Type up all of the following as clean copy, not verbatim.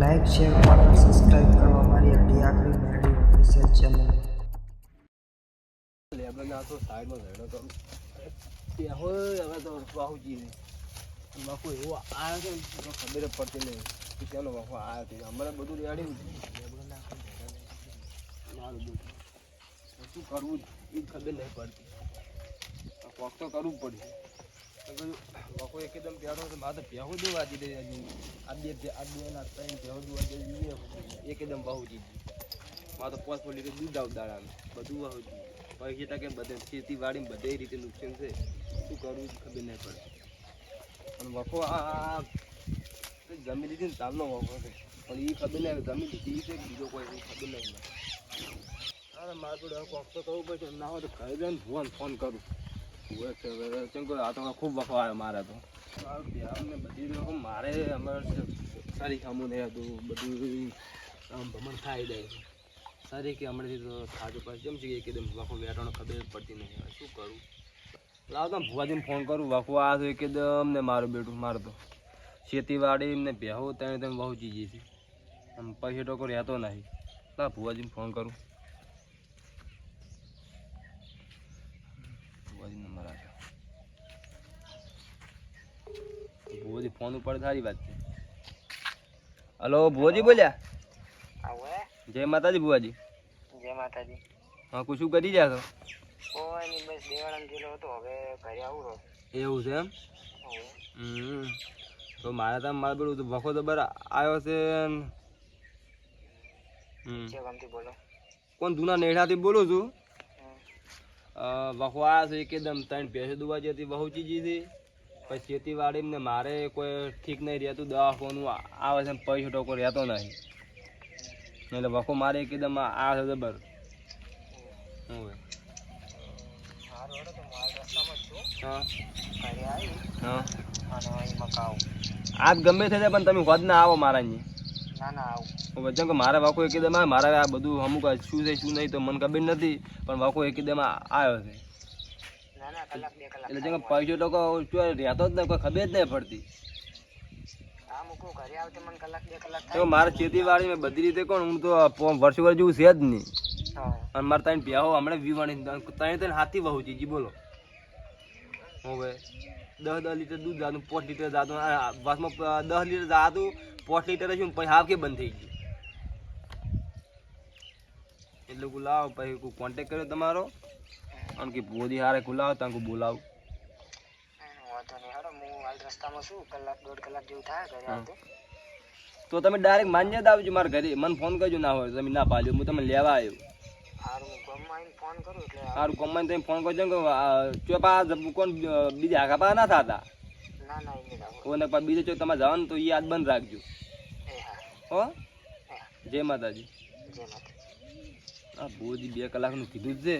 Like share અને subscribe કરવા મારી અડી આખરી મેરડી ઓફિશિયલ ચેનલ લેબના તો સાઈડમાં ઘડો તો તે હોય હવે તો બાહુજી બાપુ એવો આવ્યો છે તો ખબર જ પડતી નહીં કે ચાલો બાપુ આવ્યો છે અમારે બધું રેડી મારું બધું શું કરવું એ ખબર નહીં પડતી કોક તો કરવું જ પડશે બાપુ એકદમ પ્યારો છે મારે તો પ્યાહો જ વાજી દે આ બે ત્રણ પ્યાહો જ વાજી એકદમ બાહુજી મારે તો 5 લીટર દૂધ આવદાડાનું બધું બાહુજી પૈસા કે બધે ખેતીવાડીમાં બધે રીતે નુકસાન છે શું કરવું ખબર નહીં પડે અને વખો આ જમી લીધી ને તાલનો વખો છે પણ એ ખબર નહીં જમી લીધી છે બીજો કોઈ ખબર નહીં અરે મારે જોડે કોક તો કરવું પડશે ના હોય તો ઘરે જઈને ફોન કરું કેમ કે આ તો ખૂબ વખો આવ્યો મારે તો અમને બધી મારે અમારે સારી ખામું નહીં હતું બધું ભમણ ખાઈ દે સારી કે હમણાંથી તો થાજુ પાસે જેમ છે એકદમ વાખો વેટાણો ખબર પડતી નહીં શું કરું લાવ તો ભુવાજીને ફોન કરું વાખો આ તો એકદમ ને મારું બેટું મારે તો ખેતીવાડી ને બેહો ત્યાં તમે બહુ ચીજી છે આમ પૈસા ટકો રહેતો નહીં લાવ ભુવાજીને ફોન કરું ભુવાજી નંબર આવ્યો ભુવાજી ફોન ઉપર સારી વાત છે હલો ભુવાજી બોલ્યા જય માતાજી બુઆજી જય માતાજી હા કુછ શું કરી રહ્યા છો કોઈ નહીં બસ દેવાળામાં ગયેલો હતો હવે ઘરે આવું રહો એવું છે એમ તો મારે તો મારે પેલું વખો તો બર આવ્યો છે ગમતી બોલો કોણ જૂના નેઠાથી બોલું છું વખો આવ્યો છે એકદમ 3 ભેંસો દુવા જતી બહુ ચીજી હતી પછી ખેતીવાડી ને મારે કોઈ ઠીક નહીં રહેતું દવાખાનું આવે છે પૈસો ટકો રહેતો નહીં એટલે વખો મારે એકદમ આ છે જબર આજ ગમે થઈ જાય પણ તમે હોદ ના આવો મારા અહીંયા વચ્ચે કે મારા વાકો એકદમ મારે આ બધું અમુક શું છે શું નહીં તો મને ખબર નથી પણ વાકો એકદમ આવ્યો છે એટલે જેમ પૈસો ટકો રહેતો જ નહીં કોઈ ખબર જ નહીં પડતી મારે ખેતીવાડી મેં બધી રીતે કોણ હું તો વર્ષ જેવું છે જ નહીં અને મારે ત્યાં પ્યાહો હમણાં વીવાણી ત્યાં હાથી બહુ ચીજી બોલો હવે 10 લીટર દૂધ જાતું 5 લીટર જાતું વાસમાં 10 લીટર જાતું 5 લીટર શું પછી હાફ કે બંધ થઈ ગયું એટલે ગુલાવ પછી કોન્ટેક કર્યો તમારો અને કે બોધી હારે ગુલાવ ત્યાં બોલાવું તો તમે ડાયરેક્ટ માન્ય જ આવજો મારા ઘરે મને ફોન કરજો ના હોય તમે ના પાડ્યો હું તમે લેવા આવ્યો સારું ગમમાં તમે ફોન કરજો કે ચોપા કોણ બીજા આઘા ના થતા કોને બીજે ચોક તમારે જવાનું તો એ યાદ બંધ રાખજો હો જય માતાજી હા બોજી 2 કલાકનું કીધું જ છે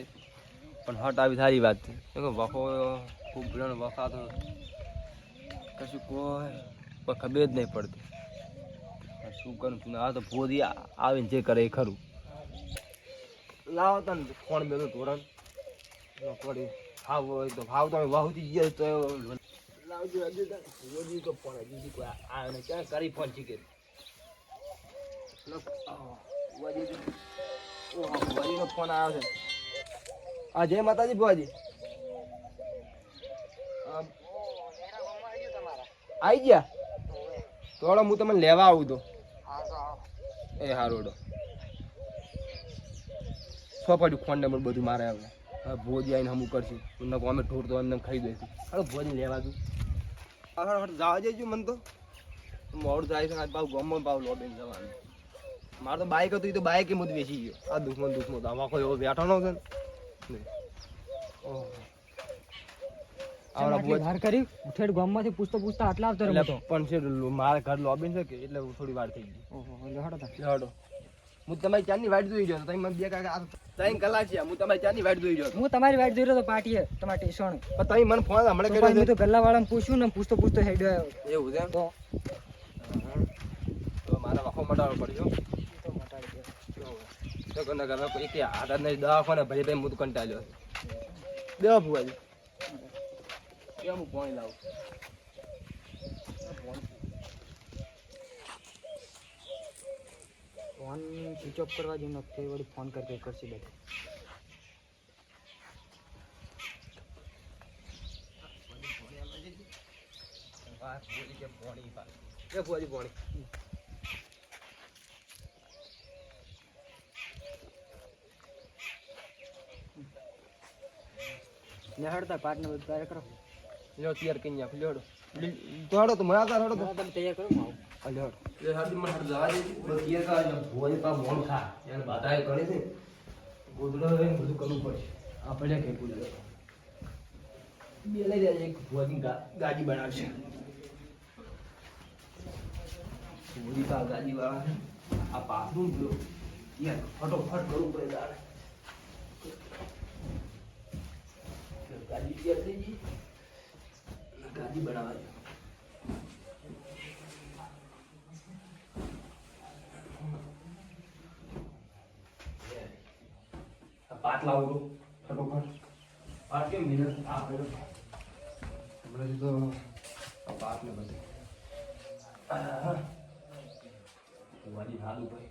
પણ હટ આવી સારી વાત છે વખો ખૂબ ભીડનો વખા તો કશું કોઈ ખબર જ નહીં પડતી શું કરું તું આ તો ભોજી આવીને જે કરે એ ખરું લાવો તને ફોન મેળો ધોરણ થોડી ભાવ હોય તો ભાવ તમે વાહુથી ગયા તો લાવજો ભોજી તો ફોન બીજી કોઈ આવે ને ક્યાં કરી ફોન શીખે ભોજીનો ફોન આવ્યો છે હા જય માતાજી ભુવાજી આવી ગયા થોડો હું તમને લેવા આવું તો એ હારોડો પડ્યું ફોન નંબર બધું મારે આવે ભોજી આવીને હમું કરશું અમે ઢોર તો એમને ખાઈ દઈશું હાલો ભોજી લેવા તું જવા જઈશું મને તો મોડું જાય છે આજ પાછું ગમમાં પાછું લોબીને જવાનું મારે તો બાઇક હતું એ તો બાઇક એમ જ વેચી ગયો આ દુશ્મન આખો એવો બેઠાનો છે ને પૂછતા આટલા પણ છે મારા ઘર લોબીન છે કે એટલે થોડી વાર થઈ ગઈ હું તમારી ચાની વાટ જોઈ ગયો તમે મને 2 કલાક છે હું તમારી ચાની વાટ જોઈ ગયો હું તમારી વાટ જોઈ રહ્યો તો પાટીએ તમારી સ્ટેશન પણ તમે મને ફોન હમણાં કર્યો તો ગલ્લા વાળાને પૂછ્યું ને પૂછતો હેડ આવ્યો એવું છે તો મારા વાખો મટાડવો પડ્યો તો કોને ઘરમાં એક હાથ નહીં દવાખાને ભાઈ હું તો કંટાળ્યો દેવા ભુવાજી કેમ હું પાણી લાવું ફોન સ્વિચ ઓફ કરવા જેવું નથી વળી ફોન કરશે બધે નેહડતા પાર્ટને બધું તૈયાર કરો લ્યો તૈયાર કરી નાખ લ્યો દોડો તો મજા કર હડો તમે તૈયાર કરો હું આવું લે હાડી મને હડ જવા દે બસ તૈયાર કર ભોય પા મોણ ખા એને બાધાએ કરે છે ગોદડો લઈને બધું કરવું પડશે આપણે કે ગોદડો બે લઈ જાય એક ભોયની ગાડી બનાવશે ભોય પા ગાડી વાળા છે આ પાછું ગયો યાર ફટોફટ કરવું પડે દાડ ગાડી તૈયાર થઈ ગઈ ગાડી બનાવવાની પાટ લાવો ફટોફટ પાટ કેમ મિનટ આ પેલો હમણાં તો આ પાટ ને બધું ફુવાજી હાલું ભાઈ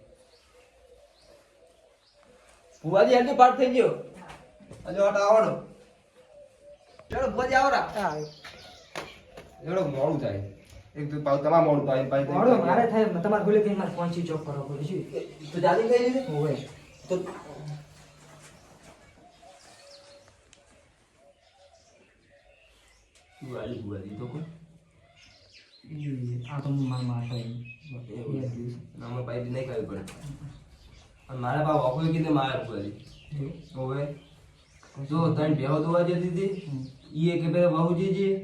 ફુવાજી આજે પાટ થઈ ગયો આજે હટ આવડો ચલો ફુવાજી આવરા હા એવડો મોડું થાય એક તો પાવ તમાર મોડું થાય મોડો મારે થાય તમારે ભૂલે કે મારે ફોન સ્વિચ ઓફ કરવો પડે છે તો જાલી થઈ જશે હોય તો ફુવાજી તો કોઈ આ તો હું મારતો નામાં પાઇપ નહીં ખાવી પડે અને મારા પા વાપરી કીધે મારા ફુવાજી હવે જો તને બેહો દોવા જતી હતી ઈ કે પેલા બહુજી જી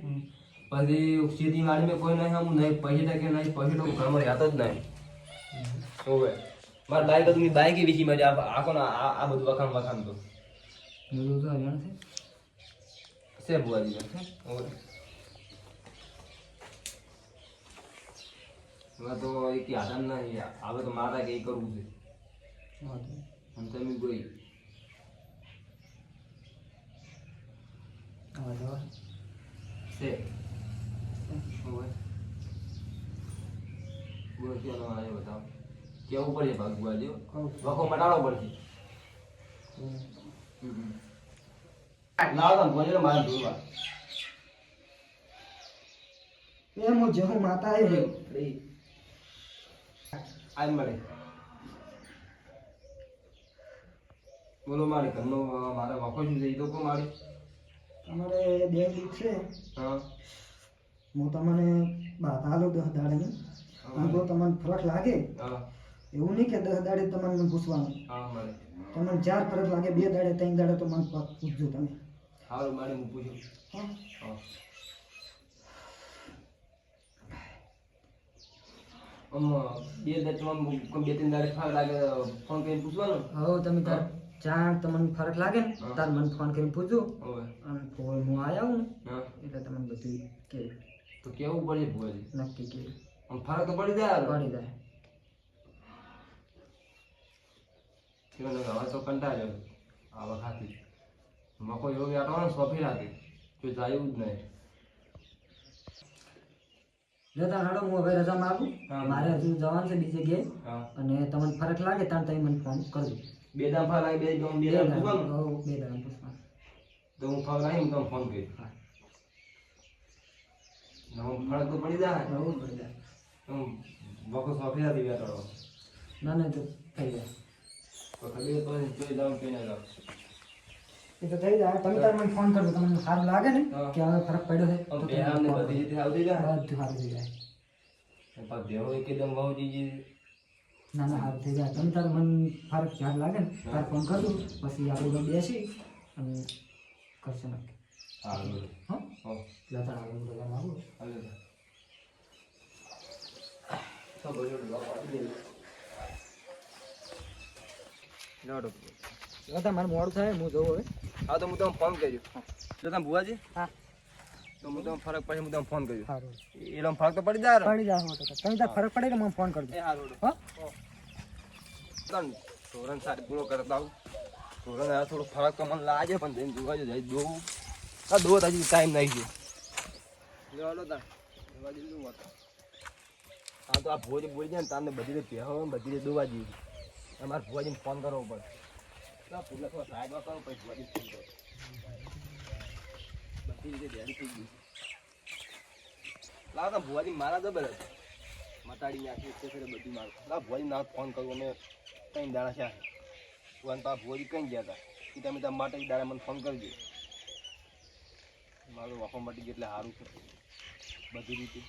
પછી ખેતી વાડી में કોઈ નહીં હું નહીં પૈસા કે નહીં પૈસા તો ઘરમાં રહેતો જ નહીં હવે મારા બાઈક હતું બાઈક વિશી મજા આખો ના આ બધું વખાણ તો બધું તો જાણ છે છે બુઆજી હવે હવે તો એક આદમ નહીં હવે તો મારા કે કરવું છે અને તમે કોઈ છે હવે બોલ કેનો આવ્યો બતાવ કેવું પડે ભાગ બુઆજી વખો મટાડો પડશે લાવ તમ બોલે મારે જોવા એ મો જહુ માતા હે આજ મળે બોલો મારે ઘરનો મારે વખો શું છે એ તો કો મારે તમારે બે દીક છે હા હું તમને બાત આલો 10 દાડે અને જો તમને ફરક લાગે હા એવું નહીં કે 10 દાડે તમને પૂછવાનું હા મારે તમને 4 ફરક લાગે 2 દાડે 3 દાડે તો મને પૂછજો તમે હારું મારે હું પૂછું હા હા બે દાડે બે ત્રણ દાડે ફરક લાગે ફોન કરીને પૂછવાનું હવે તમે તાર ચાર તમને ફરક લાગે ને તાર મને ફોન કરીને પૂછજો હવે અને ફોન હું આયા હું હા એટલે તમને બધું કે તો કેવું પડે ભુવાજી નક્કી કે આમ ફરક તો પડી જાય પડી જાય હવે તો કંટાળ્યો આ વખાથી મકો એવો બેઠો સોફી રાખી જો જાય જ નહીં જો તાર હાડો હું હવે રજા માંગુ હા. મારે હજુ જવાનું છે બીજે ઘેર હા અને તમને ફરક લાગે તાર તમે મને ફોન કરજો બે દામ ફાર લાગે બે દામ પૂછવાનું હો 2 દાડા પૂછવાનું તો હું ફાર લાગી હું તમને ફોન કરી હા ફરક તો પડી જાય હો પડી જાય હું મકો સોફી રાખી બેઠો ના ના તો થઈ જાય તો ખબર તો જોઈ જાઉં કે ના જાઉં એ તો થઈ જાય તમે તાર મને ફોન કરજો તમને સારું લાગે ને હા. કે હવે ફરક પડ્યો છે તો બે આમને બધી રીતે આવતી જાય બધું સારું થઈ જાય પણ દેવો એકદમ બહુજી ના ના સારું થઈ જાય તમે તાર મન ફરક ખ્યાલ લાગે ને તાર ફોન કરજો પછી આપણે બેસી અને કરશે નક્કી હારું હા હો લતા આપણે બધા માગો હાલે તો બોલો લોડો લતા મારે મોડું થાય હું જોઉં હવે હા તો હું તમને ફોન કર્યો જો તમે ભુવાજી હા તો હું તમને ફરક પડે હું તમને ફોન કર્યો સારું એનો ફરક તો પડી જાય પડી જાય તો તમે તાર ફરક પડે કે મને ફોન કરજો એ હારું હા તન ધોરણ સારી પૂરો કરતા આવું ધોરણ આ થોડો ફરક તો મને લાગે પણ જઈને જોવા જઈ જોવું આ દો હજી ટાઈમ નહીં ગયો જોડો તા જોવા જઈ જોવા હા તો આ ભોજ બોલી જાય ને તમને બધી રીતે પહેવા બધી રીતે દોવા જઈએ તમારે ભુવાજીને ફોન કરવો પડે પૂરા થોડા સાઈડમાં કરો પછી ભુવાજીને ફોન કરો બધી રીતે રેડી થઈ ગઈ લાવ તો ભુવાજી મારા જબર હતા મટાડી નાખી છે ફેરે બધું મારું લાવ ભુવાજી ના ફોન કરું અમે કઈ દાડા છે ભુવાન પા ભુવાજી કઈ ગયા હતા કે તમે તમારા માટે દાડા મને ફોન કરજો મારું વફો મટી ગયું એટલે સારું છે બધી રીતે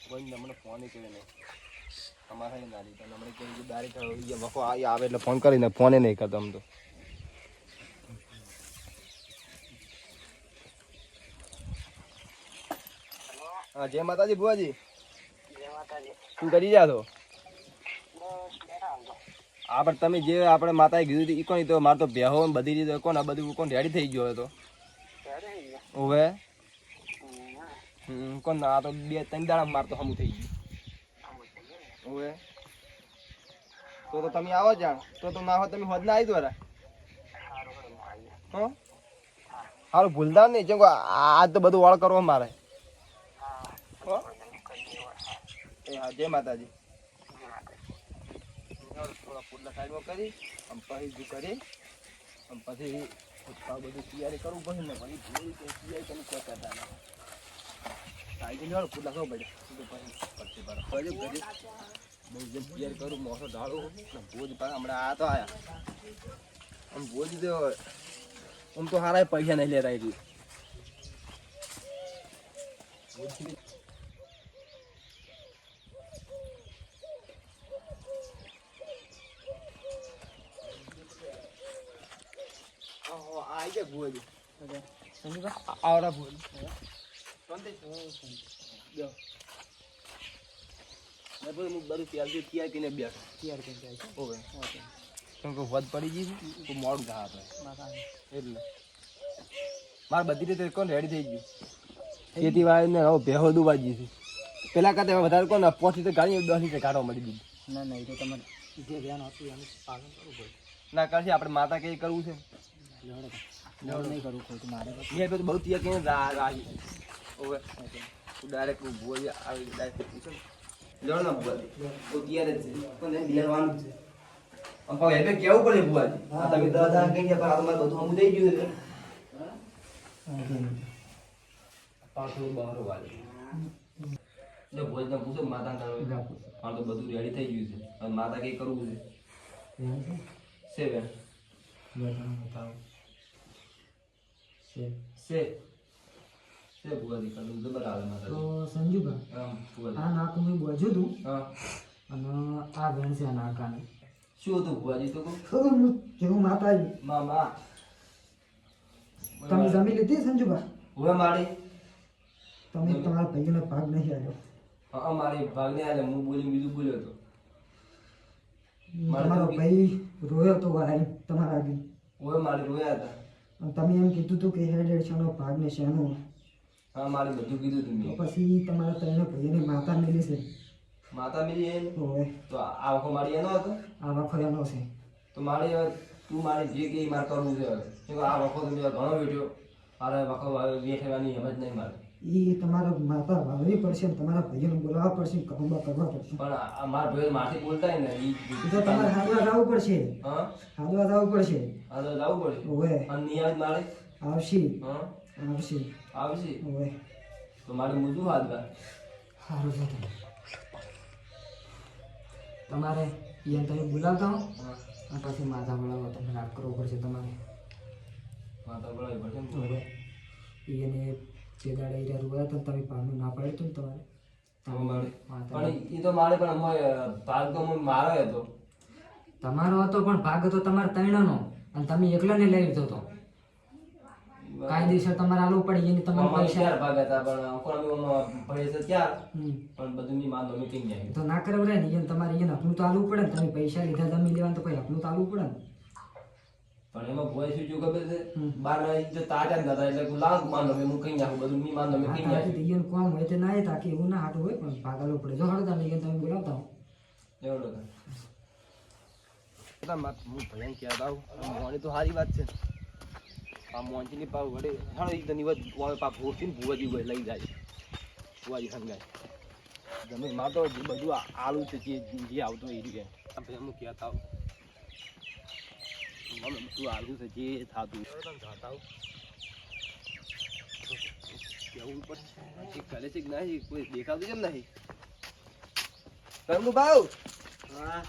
કોઈ મને ફોન કર્યો નહીં અમારે ના લીધા હમણાં કઈ દાડી વફો આવે એટલે ફોન કરીને ફોને નહીં કરતો આમ તો હા જય માતાજી ભુવાજી જય માતાજી. શું કરી રહ્યા છો બસ બેઠા આમ તો. આપણે તમે જે આપણે માતાએ કીધું હતું એ કોણ તો મારે તો બેહો ને બધી રીતે કોણ આ બધું કોણ રેડી થઈ ગયો હતો ક્યારે થઈ ગયા? હવે હમ. કોણ આ તો 2-3 દાડા માર તો હમું થઈ ગયું આવું થઈ ગયું ને. હવે તો તમે આવો જાણ તો ના હોય તમે હોદ ના આવી દ્વારા સારું હોય, હું આવી જાઉં. હો સારું ભૂલતા નહીં જેમ આજ તો બધું વાળ કરવો મારે હા. હો તમે કરી દેવો. એ હા જય માતાજી જય માતાજી. થોડા પુટલા સાઈડમાં કરી આમ પછી શું કરી આમ પછી આ બધું તૈયારી કરવું પડે ને પછી ભૂલ કે તૈયારી કરી કોઈ કરતા ના સાઈડ ને પુટલા ખબર પડે પછી પછી ઘરે બહુ જેમ તૈયારી કરું મોસો ઢાળું ભોજ પાછા હમણાં આ તો આયા આમ ભોજ તો આમ તો સારા પૈસા નહીં લેતા એટલે આવી જાય ભુવાજી આવડા ભુવાજી બધું તૈયાર કરીને બેઠ તૈયાર કરી જાય છે ઓકે ઓકે કેમ કે વધ પડી ગઈ તો મોડું થા આપણે માતાજી. એટલે મારે બધી રીતે કોણ રેડી થઈ ગયું ખેતી વાળીને હવે ભેહો દુવા ગઈ છે પેલા કરતા વધારે કોણ 5 લીટર ગાડી 10 લીટર કાઢવા મળી દીધી ના ના એ તો તમારે જે ધ્યાન હતું એનું પાલન કરવું પડે. ના કરશે આપણે માતા કઈ કરવું છે લેવડો લેવડ નહીં કરવું ખોટું મારે પછી. એ બધું બહુ તૈયાર કરીને રાજી ઓકે ડાયરેક્ટ ભુવાજી આવી ડાયરેક્ટ પૂછો લેવડ ના ભુવાજી તો તૈયાર જ છે પણ એને બેરવાનું છે આમ પાવ એટલે કેવું પડે ભુવાજી આ તમે 10 દાડા કહી ગયા પણ આ તો મારે બધું હમું થઈ ગયું છે પાછું બહાર વાળી જો ભુવાજીને પૂછો માતા કરો મારે તો બધું રેડી થઈ ગયું છે હવે માતા કઈ કરવું છે બેન છે ભુવાજી કરવું જબર આવે માતા તો સંજુભા ભુવાજી આ નાક મેં બોજ્યું હતું હા અને આ વેણ છે આ નાકાને શું હતું ભુવાજી તો કહું ખબર હું જેવું માતા આવી મામા તમે જમી લીધી સંજુભા હવે મારી તમે તમારા ભાઈઓને ભાગ નહીં આવ્યો હા મારી ભાગને આલે હું બોલી બીજું બોલ્યો હતો મારે તમારો તો ભાઈ રોયો તો વાય તમારા આગળ હવે મારી રોયા હતા અને તમે એમ કીધું હતું કે હેડ છનો ભાગ ને શેનો હા મારે બધું કીધું તું તો મેં પછી તમારા ત્રણે ભાઈઓની માતા મિલી છે માતા મિલી એ હવે તો આ વખો મારી એનો હતો આ વખો એનો છે તો મારે તું મારી જે કે મારે કરવું છે હવે કેમ કે આ વખો તો મેં ઘણો વેઠ્યો મારે વખો વેઠવાની હિંમત નહીં મારે એ તમારા માતા વાવવી પડશે ને તમારા ભાઈઓને બોલાવવા પડશે ને કહુંબા કરવા પડશે પણ આ મારા ભાઈ માથી બોલતા ને એ તો તમારે હાથવા જવું પડશે હા હાથવા જવું પડશે આ તો જવું પડે હવે અને નિયાજ મારે આવશે હા આવશે આવશે હવે તો મારે મૂજું હાથ ગાય સારું છે તમારે એને તમે બોલાવતા હો હા અને પછી માતા બોલાવો તમને રાત કરવો પડશે તમારે માતા બોલાવી પડશે ને હવે એને જે દાડે એ રૂયા તો તમે પાનું ના પાડ્યું હતું ને તમારે મારે માતા પણ એ તો મારે પણ ભાગ તો મારો હતો તમારો હતો પણ ભાગ હતો તમારા ત્રણનો અને તમે એકલાને લઈ લીધો હતો કાયદેસર તમારે આલવું પડે એની તમારે પૈસા ચાર ભાગ હતા પણ કોણ પૈસા ચાર હમ. પણ બધું ની માન તમે કઈ જાય તો ના કરે ને એને તમારે એને હકનું તો આલવું પડે ને તમે પૈસા લીધા જમી લેવાનું તો કોઈ હકનું તો આલવું પડે ને પણ એમાં ભોય શું જો ખબર છે હમ. બાર ના જે તાજા જ નતા એટલે લાગ માન તમે હું કઈ જાઉં બધું ની માન તમે કઈ જાય એને કોમ હોય તો ના તાકી એવું ના હાટું હોય પણ ભાગ આલવું પડે જો હળતા નહીં તમે બોલાવતા હો એવડો હતા હું ભલે કહેતા આવું મોની તો સારી વાત છે આ મોંચી ની પાવ વડે હા એ તો નિવત પા ભૂરથી ને ભૂવાજી લઈ જાય ભૂવાજી સંગાય જમીનમાં તો જે બધું આલુ છે જે આવતું એ રીતે હું કહેતા આવું બધું આલુ છે જે થતું ખાતા કેવું પડશે કરે છે કે નહીં કોઈ દેખાતું કેમ નહીં કરમું ભાવ હા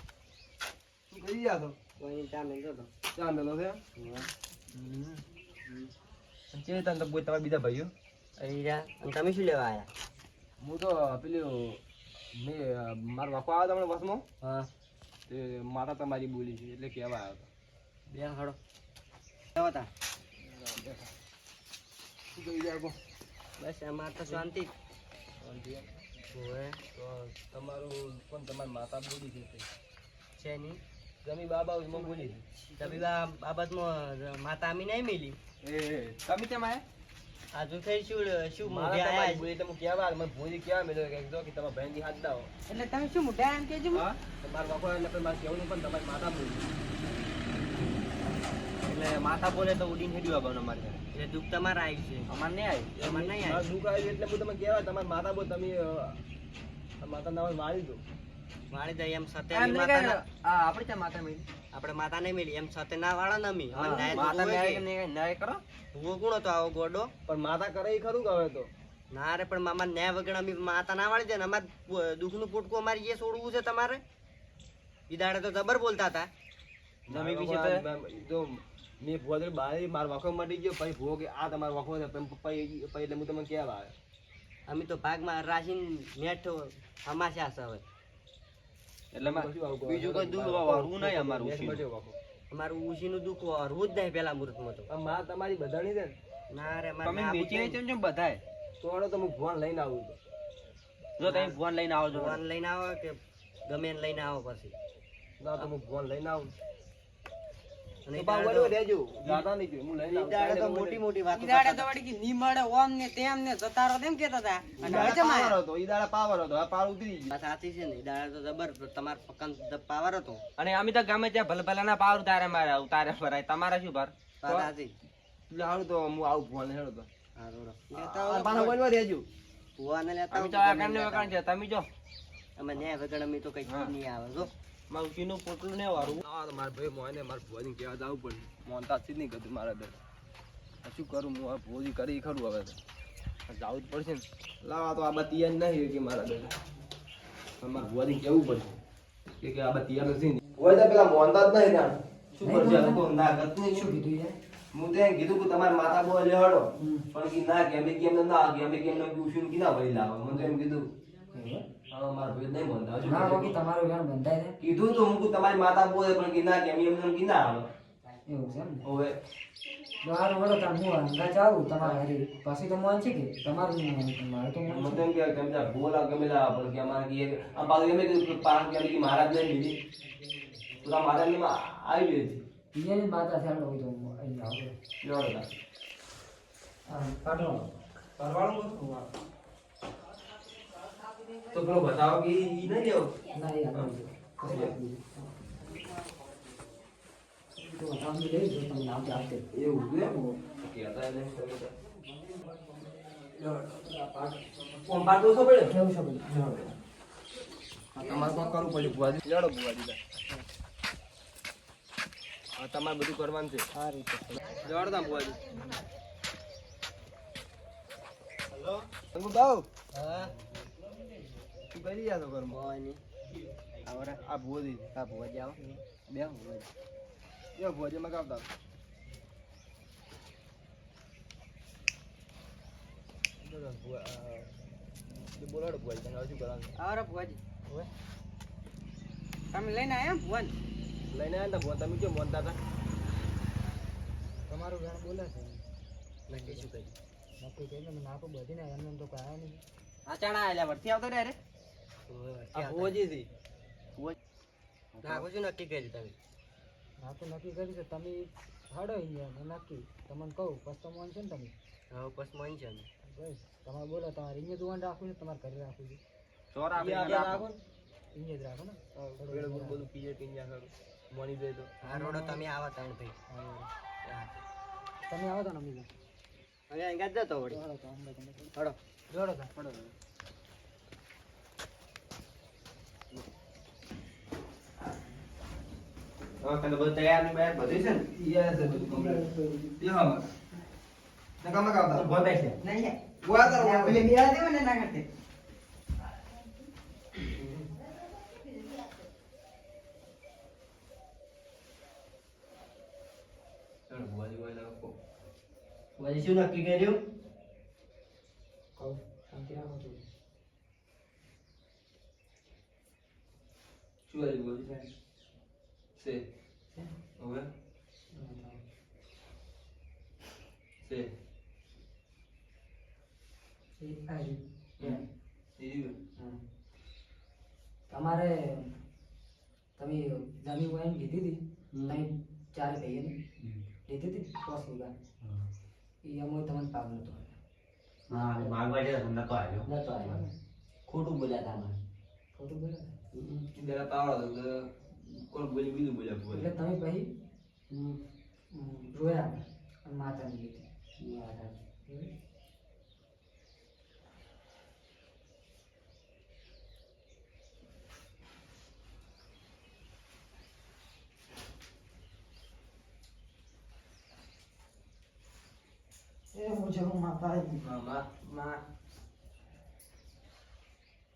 શું કરી રહ્યા છો કોઈ ચા મેળો તો ચા મેલો છે ચે તને તો તમારા બીજા ભાઈઓ અહીંયા અને તમે શું લેવા આયા હું તો પેલું મેં મારા બાપા આવ્યા હતા બસમાં હા તે માતા તમારી બોલી છે એટલે કહેવા આવ્યો હતો બે હાડો કેવા હતા શું કહી રહ્યા બસ અમાર તો શાંતિ ઓએ તો તમારું પણ તમારી માતા બોલી છે છે નહીં જમી બાબા હું બોલી છે તબી બાબતમાં માતા આમી નહીં મિલી એ તમે કેમ આયા આજુ થઈ શું મારા મોઢે તમારી આયા બોલી તમે કહેવા મને ભોજી કેવા મેળ્યો કે જો કે તમે બહેનની હાથ દાઓ એટલે તમે શું મોઢે આયા એમ કેજો હા તમારા બાપા એટલે પણ મારે કહેવું નહીં પણ તમારી માતા બોલી એટલે માતા બોલે તો ઉડીને હેડ્યું આવવાનું અમારે એટલે દુઃખ તમારે આવી છે અમારે નહીં આવી અમારે નહીં મારું આવી દુઃખ આવ્યું એટલે હું તમે કહેવાય તમારી માતા બોલ તમે માતા નામ મારી દો વાળી દઈ એમ સાથે આપણે ત્યાં માતા મેળી આપણે માતા નહીં મિલી એમ સાથે ના વાળા ને અમી માતા ન્યાય કરો ભૂવો કોણ હતો આવો ગોડો પણ માતા કરે એ ખરું કે હવે તો ના રે પણ મામા ન્યાય વગર અમી માતા ના વાળી દે ને અમારે દુઃખનું પોટકું અમારે એ છોડવું છે તમારે ઈ દાડે તો જબર બોલતા હતા જમી વિશે તો મેં ભૂવા બારી મારો વખો મટી ગયો પછી ભૂવો કે આ તમારો વખો છે પછી એટલે હું તમને કહેવા આવે અમે તો ભાગમાં રાશિન નેઠ હમાશા છે હવે એટલે બીજું કોઈ દુઃખ હરવું નહીં અમારું અમારું ઉશીનું દુઃખ હરવું જ નહીં પેલા મુહૂર્તમાં તો માં તમારી બધાની છે ના રે તમે વેચી કેમ બધાય તો તો હું ફોન લઈને આવું જો તમે ફોન લઈને આવો છો ફોન લઈને આવો કે ગમે એને લઈને આવો પછી ના તો હું ફોન લઈને આવું અને તો બાવળો રહેજો દાદા નહીં હું લઈને ઈ દાડે તો મોટી મોટી વાત ઈ દાડે તો વળી કે ની મળે ઓમ ને તેમ ને જતા રહો તેમ કેતા હતા અને હવે જમાય પાવર હતો ઈ દાડા પાવર હતો આ પાર ઉતરી ગયો વાત સાચી છે ને ઈ દાડે તો જબર તમાર પકન પાવર હતો અને અમે તો ગમે ત્યાં ભલે ભલાના પાવર ઉતારે મારે ઉતારે ભરાય તમારે શું ભર વાત સાચી એટલે હારું તો હું આવું ફોન હેડો તો હારું રો આ પાછો બોલવા રહેજો ભુવાને લેતા અમે તો આ કારણે વખાણ છે તમે જો અમે ન્યાય વગર અમે તો કઈ નહીં આવે જો મારું ઉચીનું પોટલું ને વારું ના મારા ભાઈ મોને મારા ભુવાજીને કહેવા જવું પડે મોનતા જ નહીં કીધું મારા બેટા શું કરું હું આ ભુવાજી કરી ખરું હવે તો જવું જ પડશે ને લાવા તો આ બધી નહીં કે મારા બેટા મારા ભુવાજીને કહેવું પડશે કે આ બધી નથી ભુવાજી તો પેલા મોનતા જ નહીં ત્યાં શું કરશે આ લોકો ના ગત નહીં શું કીધું યાર હું તો એમ કીધું કે તમારી માતા બોલે હડો પણ કે ના કે અમે કેમ ના કે અમે કેમ પૂછ્યું કે ના વળી લાવો મને તો એમ કીધું હા મારા ભાઈ નહીં બોલતા શું ના કરશે? બાકી તમારું વેણ બંધાય છે કીધું તો હું તમારી માતા બોલે પણ કે ના કે એમ એમ કે ના આવે એવું છે એમ ને હવે બહાર વળો તાર હું અંગા જાઉં તમારા હારી પછી તો મન છે કે તમારું નહીં માનતું, મારે તો મન મને છે. એમ કે તમે ત્યાં બોલા ગમે લા પણ કે અમારે કે આ પાછું એમ કીધું કે પાસ કે મહારાજ ને લીધી તો આ મહારાજ ની આવી ગઈ હતી ઈયાની માતા છે આટલો બધો અહીં આવો જોડે આ કાઢો કરવાનું તો પેલો બતાવો કે ઈ નહીં લેવો ના યાર તો તમે લઈ જો તમને આવતે આવતે એવું છે કહેતા નહીં કોણ પાટો છો પડે કેવું છે બધું તમારે કોણ કરવું પડે બુવાજી લડો બુવાજી હા તમારે બધું કરવાનું છે આ રીતે જવાડતા બુવાજી હેલો અંગુ બાવ હા શું કરી રહ્યા છો ઘરમાં કોઈ નહીં આવરે આ ભુવાજી આ ભુવાજી આવો બે ભુવાજી એ ભુવાજી માં કાવતા બોલાડો ભુવાજી તમે શું કરવાનું આવરે ભુવાજી તમે લઈને આયા ભુવન લઈને આવ્યા હતા તમે કેમ બોલતા હતા તમારું વેણ બોલે છે નક્કી શું કરી નક્કી કહીને મને આપો બધી ને એમને તો કોઈ આવ્યા નહીં આ ચણા આલ્યા વર્તી આવતો રે રે આ ભુવાજી થી ના કશું નક્કી કરી તમે હા તો નક્કી કરી છે તમે હાડો અહીંયા ને નક્કી તમને કહું પછી તો મન છે ને તમે હવે બસ મન છે અમે બસ તમારે બોલો તમારે અહીંયા દુકાન રાખવું છે તમારે ઘરે રાખવું છે ચોર રાખો અહીંયા જ રાખો ને બધું પીએ પીને ખરું મોની દે તો આ રોડો તમે આવો ત્રણ ભાઈ તમે આવો તો ને અમી હવે અહીં જતો વળી જોડો તો અમને તમે હડો જોડો તો પડો હવે તને બધું તૈયાર ને બહાર બધું છે ને યાર છે બધું complete. દેવા માં નકામા કાવતા બોલાય છે નહીં યાર. ગોળા તારો આ પેલી બિહાર દેવો ને ના કરતે. ચાલ બોલી બોલી લાવો વળી શું નક્કી કર્યું કહું શાંતિ રાખો તું. શું વાલી બોલી છે હવે છે એ આ રહ્યું. એ રહ્યું. હા. તમારે તમે જમીન હોય એમ લીધી હતી તમે ચારે ભાઈને લીધી હતી 10 વીઘા એ અમો તમને પાક નતો હા માગવા જાય તમને તો આવ્યો નતો આવ્યો ખોટું બોલ્યા તા મને ખોટું બોલ્યા જરા પાવડા તો કોણ બોલી બીજું બોલ્યા એટલે બોલે તમે પછી રોયા અને માતાની લીધી એ મુજે હું માતા આવી માં માં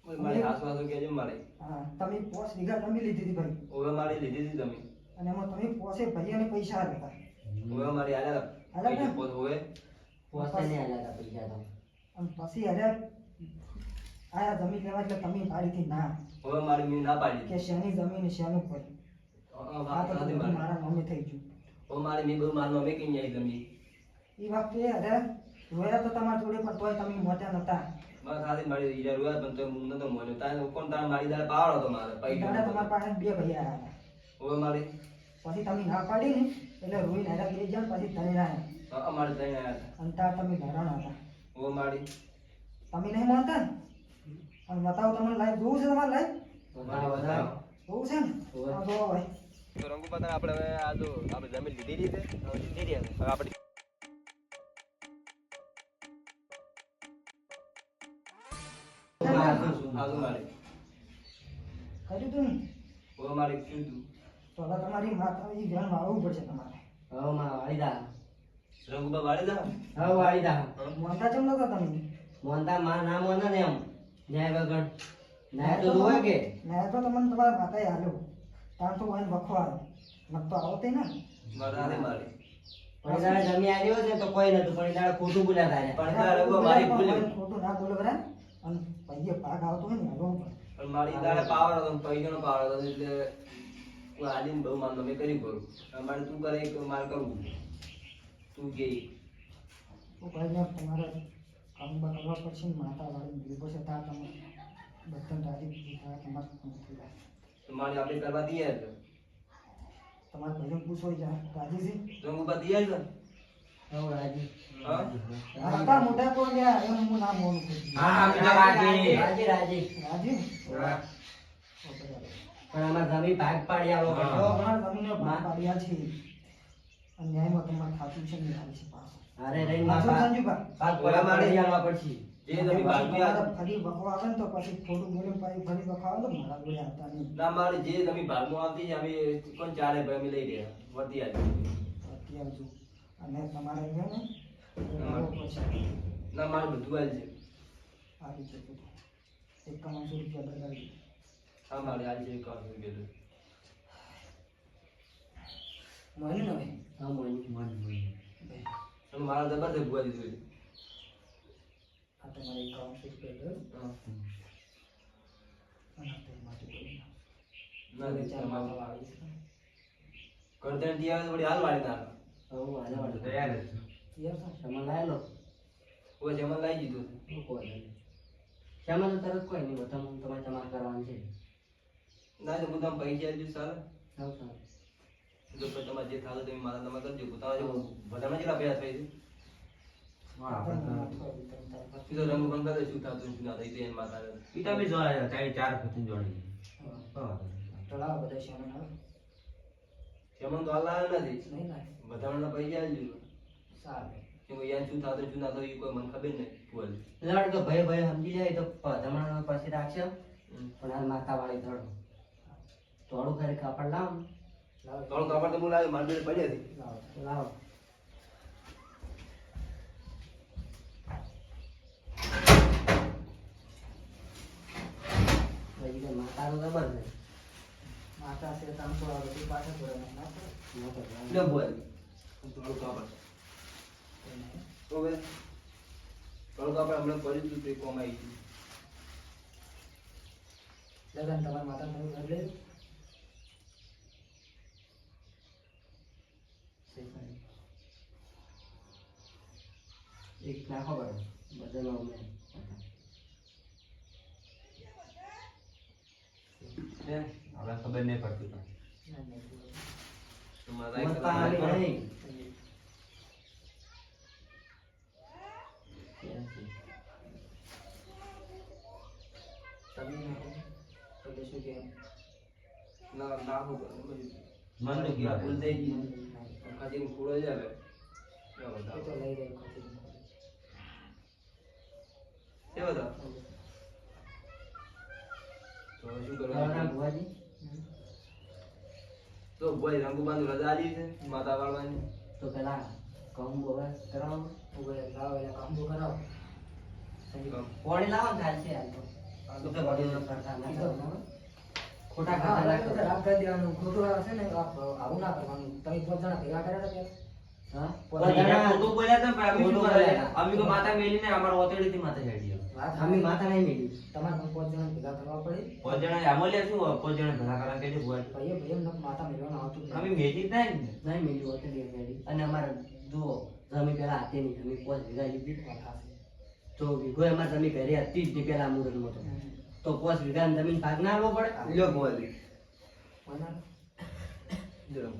ઓય મારી આસવાસો કેજો મારે હા તમે 5 વીઘા જમીન લીધી હતી ભાઈ ઓવે મારી લીધી હતી તમે અને એમાં તમે પોસે ભાઈ અને પૈસા આપ્યા ઓવે મારી આલ્યા આલ્યા પૈસા ને? પોત હોવે પોસ્ટે નહીં આલ્યા તા પૈસા તો અને પછી અરે આયા જમીન લેવા એટલે તમે પાડીથી ના ઓવે મારી મી ના પાડી કે શેની જમીન શેનું પર આ વાત તો નથી બધું મારી મારા નામે થઈ ગયું ઓ મારી મી બહુ મારનો મે કઈ જાય તમે એ વખતે અરે રોયા તો તમારા જોડે પણ તોય તમે મોટા નતા મારા સાથે મારી ઈજા રૂયા પણ તો હું નતો મોન્યો તારે કોણ તારે મારી દાડે પાવડો તો મારે દાડા તમારા પૈસા પાસે બે ભાઈ આયા હતા ઓવે મારી પછી તમે ના પાડી ને એટલે રોઈ નારા બે જણ પછી તમે ના અમારે ત્યાં આયા હતા અને ત્યાં તમે ઘરાણા હતા ઓવે મારી તમે નહીં માનતા ને અને બતાવો તમને લાઈવ જોવું છે તમારે લાઈવ મારી બતાવો જોવું છે ને હા જોવો ભાઈ તો રંગુ પતંગ આપણે હવે આ જો આપણે જમીન લીધી છે લીધી હવે આપણે આજુ મારી કર્યું તું ને ઓવે મારી કીધું તો હવે તમારી માતા એ ધ્યાન વાળવું પડશે તમારે હવે માં વાળી દા રંગુબા વાળી દા હવે વાળી દા મોનતા ચમ નતા તમે મોનતા માં ના મોના ને એમ ન્યાય વગર ન્યાય તો જોવે કે મેં તો તમને તમારા માતાએ હાલ્યો તાર તો વાઈન વખો આવ્યો નક તો આવો તે ને મારા હારે મારી પણ દાડે જમી આવ્યો છે તો કોઈ નતું પણ દાડે ખોટું બોલ્યા તારે પણ તારે રંગુબા મારી ભૂલ્યું ખોટું ના બોલો બરા અને પૈયે પાક આવતો હોય ને હાલો પણ મારી દાડે પાવડો તો પૈસાનો પાવડો હતો એટલે હું આલીને બહુ માનતો મેં કરી કરું અમારે તું કરે તો મારે કરવું તું કે તો ભાઈ ને તમારે કામ કરવા પડશે ને માતા વાળી દીવો છે ત્યાં તમે બધા રાજી થાય તમારે કામ થઈ જાય તો મારી આપણે કરવા દઈએ છે તમારે ભાઈને પૂછો જાય રાજી છે રંગુબા દઈએ છે હવે રાજી હા આ હતા મોટા કોણ ગયા એમ હું નામ મોનું પૂછ્યું હા બીજો રાજી રાજી રાજી રાજી હા. પણ આમાં જમી ભાગ પાડી આવો તો પડ્યો અમારા જમીનો ભાગ પાડ્યા છે અને ન્યાયમાં તમારે ખાતું છે ને આવે છે પાછું અરે રહી માં પાછું ભાગ સંજુભા પાડી આલવા પડશે જે તમે ભાગી આ ફરી વખો આવે ને તો પછી થોડું બોલે પછી ફરી વખો આવે તો મારા જોડે આવતા નહીં ના મારી જે તમે ભાગમાં આવતી છે અમે કોણ ચારે ભાઈ અમે લઈ રહ્યા વર્તી આવી અત્યારે જો અને તમારે છે ને પછી ના મારે બધું આવી છે આવી જતું એક કમાસો રૂપિયા બગાડી હા મારે આવી છે કામ કરી ગયેલું મળ્યું ને હવે હા મોની અને મારા જબરદસ્ત ભૂવા દીધું આ તમારે 51 રૂપિયા ગયો અને તે માટે બોલી ના ચાર ચાર માથા માથા વાળી છે કરતા ટી આવે તો વળી હાલ વાળી ના હવે હાલે વાળી તૈયાર જ છે યાર સામાન લાવી લો કોઈ જમણ લાવી દીધું કોઈ નહીં સામાન તો તરત કોઈ નહીં તમારે તમારે કરવાનું છે ના તો હું તમે પૈસા આપી સારા સાવ સારું જો પછી તમારે જે થાતું તમે મારા તમે કરજો તમારે જો બધામાં કેટલા પૈસા થઈ હા આપણે છે સીધો રંગ બંધ કરે શું થતું શું ના થઈ તે માતા ઈ તમે જો ચાર ચાર ખતમ જોડી હા તળાવ બધા શામન આવે જમણ તો હાલ આવ્યો નથી નહીં ના બધાના પૈસા આપજો સારું કે ભાઈ યાર શું થતું શું ના થતું એ કોઈ મને ખબર નહીં બોલ લડ તો ભાઈ ભાઈ સમજી જાય તો તમારા પછી રાખશે પણ હાલ માથા વાળી ધડો થોડું ખરી કાપડ લાવ લાવો થોડું કાપડ તો હું લાવ્યો મારી જોડે પડી હતી લાવો લાવો હજી તો માતા તો જબર છે માતા છે તો આમ તો આ બધી પાછળ પડે ના પડે લે બોલ થોડું કાપડ તો હવે થોડું કાપડ હમણાં પડ્યું હતું તે કોમ આવી ગયું લગન તમારા માતા તમે ઘર લઈ એક નાખો પડે બધાનો અમે હવે ખબર નહીં પડતી ના નહીં તો મારા એક મસ્તા આવી નહીં તમે નાખો એટલે શું કે ના નાખો મન તો ભૂલ કહેવાય. થઈ ગઈ ખાતી ખોળો જ આવે એ તો લઈ જાય ખોટી તે બધા તો શું તારું નામ કરવાનું ભુવાજી તો ભાઈ રંગુબાન રજા આલી છે માતા વાળવાની તો પેલા કહું બોલે કરાવો ઉભે લાવો એટલે કામો કરાવો પોણી લાવો ને ચાલશે હાલ તો આ તો તો બધું કરતા ના ઈ તો કરતા. ખોટા હા, ખાતા ના એટલે કરતા. રાગ કરી દેવાનું ખોટું આવશે ને આવું ના કરવાનું તમે 5 જણા ભેગા કર્યા હતા હા? પણ એને ખોટું બોલ્યા હતા પણ અમે શું ખોટું કરે? બોલ્યા. અમે તો માતા મેલીને અમારા ઓતરડીથી માથે હેડી આવ્યો. વાત અમે માતા નહીં મેલી તમારે પણ 5 જણા ભેગા કરવા પડે પાંચ જણા આમાં લે શું પાંચ જણા ભેગા કરવા કહેજો ભુવાજી. ભાઈએ ભાઈએ નક માતા મેળવાનું આવતું જ અમે નહીં. મેલી જ નહીં ને. નહીં મેલી હોતે મેલી અને અમારે જુઓ જમી પેલા હાથે નહીં અમે પોચ વીઘા લીધી વાત સાચી. તો વીઘો અમારે જમી ઘરે હતી જ નહીં પેલા મુહૂર્તમાં તો તો પોચ વીઘા જમીન ભાગ ના આવવો પડે લ્યો બોલી કોના? જરા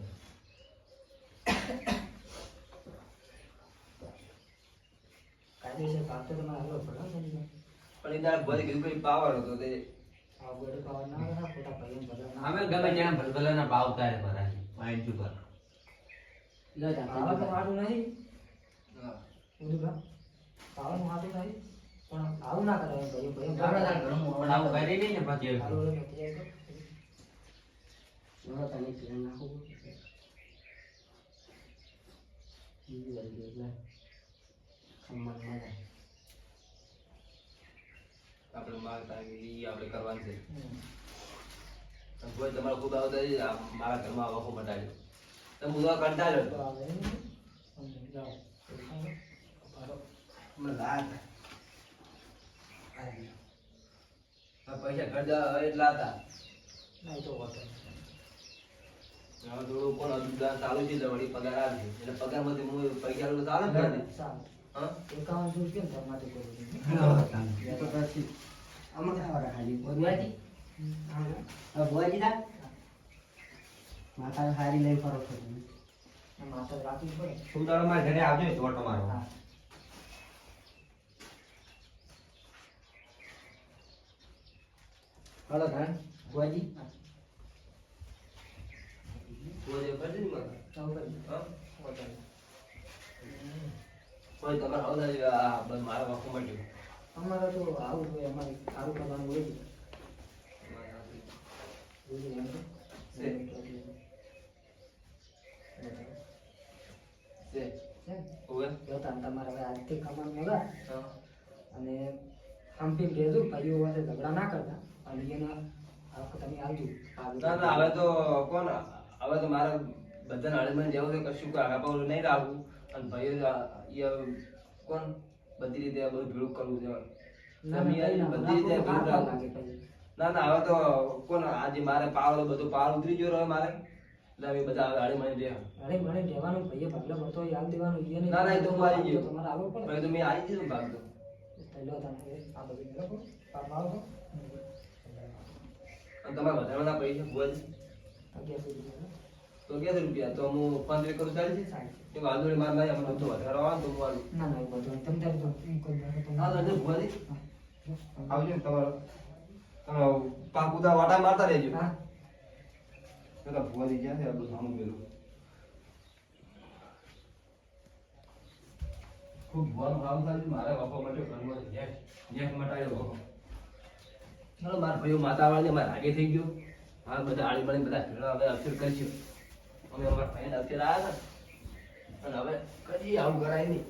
કાયદેસર ભાગ તો તમારે આવવો પડે હો સમજી લો. પણ એ દાળ ભરી કીધું કઈ પાવર હતો તે આ ગોળે પાવર ના આવે, ખોટા ભાઈને બધા ના અમે ગમે ત્યાં ભલભલાના ભાવ તારે ભરાય. માઇન્ડ શું કરે? લો જા, પાવર તો વાંધો નહીં હા. બધું કામ પાવરનું વાંધો નહીં પણ આવું ના કરાય ભાઈ ભાઈ આપણે તાર ઘરનું પણ આવું કરી નહીં ને પછી એવું. આવું એટલે પછી એ તો લો તને પીવાનું નાખવું પડશે. બીજી વાર ગયું એટલે ખમણ મળે. આપણે માતા ઈ આપણે કરવાની છે હમ. અને કોઈ તમારો ખુદ આવતા જ મારા ઘરમાં વખો મટાડ્યો તમે બધા કંટાળ્યો તો હતો. આવે નહીં. સમજી જાઓ. પાડો. મને લાગ આ પૈસા ખર્ચા એટલા હતા ના, એ તો વાંધો નહીં. હવે થોડું કોણ અનુદાન ચાલુ છે એટલે વળી પગાર આવે છે એટલે પગારમાંથી હું પૈસા તો ચાલે જ નથી સારું. હા 51 રૂપિયા કેમ તમારે કરું છું? એ તો પછી આમાં ખાવા ખાલી ભુવાજી હવે ભુવાજી તા માતા હારી લઈને ફરો છો તમે. આ માથે રાખવી પડે. શું દાડો મારા ઘરે આવજો તો ઓટો મારો. હા. હલો ધન ભુવાજી કોઈ જે કરશે ને માતા ચાલુ કરી. હા વાંધો નહીં. કોઈ તમારે આવતા આ બસ મારા વખો મટ્યો અમારે તો આવું જ હોય, અમારે સારું કરવાનું હોય જ. બીજું એમ તો. છે. છે છે ને? ઓવે જો તમે તમારે હવે આજથી કમાવાનું મગા હા અને હંપી કહેજો ભાઈઓ સાથે ઝઘડા ના કરતા અને એના આખો તમે આવજો ના ના હવે તો કોણ હવે તો મારે બધાને હળીમળીને જવું છે કશું કોઈ આગા પાવલું નહીં રાખવું અને ભાઈઓ કોણ બધી રીતે આ બધું ભેળું કરવું છે બધી રીતે ભેળું રાખવું. ના ના હવે તો કોણ આજે મારે પાવર બધું પાવર ઉતરી ગયો હવે મારે એટલે હવે બધા હવે હળીમળીને રહે અરે મને રહેવાનું ભાઈએ ભાગલો ભરતો યાદ દેવાનું ઈ નહીં. ના ના એ તો હું આવી ગયો તમારે આવવું પડે. ભાઈ તો મેં આવી દીધું ભાગ તો લો તમે આ બધું મેળવો પાપ આવો તો અને તમારે વધારાના પૈસા ભૂલ 11 સુધી તો 11 રૂપિયા તો હું 15 કરું ચાલશે કે વાંધો નહીં મારે નહીં આપણે બધું વધારો આવે ને તો હું આલું. ના ના એવું બધું નહીં. તમે તારે જો એમ કોઈ નાખો તો હા તો ભૂલ હા. આવજો ને તમારો તમે પાક ઉદા વાટા મારતા રહેજો હા પેલા ભુવાજી ક્યાં છે આ બધું સામું પેલું ખૂબ ભુવાનું કામ થાય મારે વખો મટ્યો ઘરમાં જેઠ મટાડ્યો વખો ચાલો મારા ભાઈઓ માતા વાળા મારે આગે થઈ ગયો હા બધા આળી મળી બધા ભેળા હવે અક્ષર કરશું અમે અમારા ભાઈને અત્યારે આવ્યા હતા અને હવે કદી આવું કરાય નહીં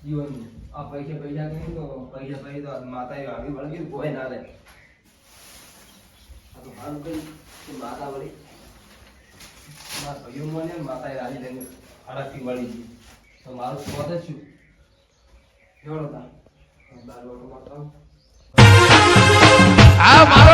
જીવનનું આ પૈસા કહી તો પૈસા તો માતા આવી વળગી કોઈ ના લે આ તો સારું કહ્યું કે માતા વળી મારા ભાઈઓ મને માતાએ રાજી લઈને હરાથી વળી ગઈ તો મારું સ્વાદ જ શું જોડો તા બાર ઓટો મારતા આ મારો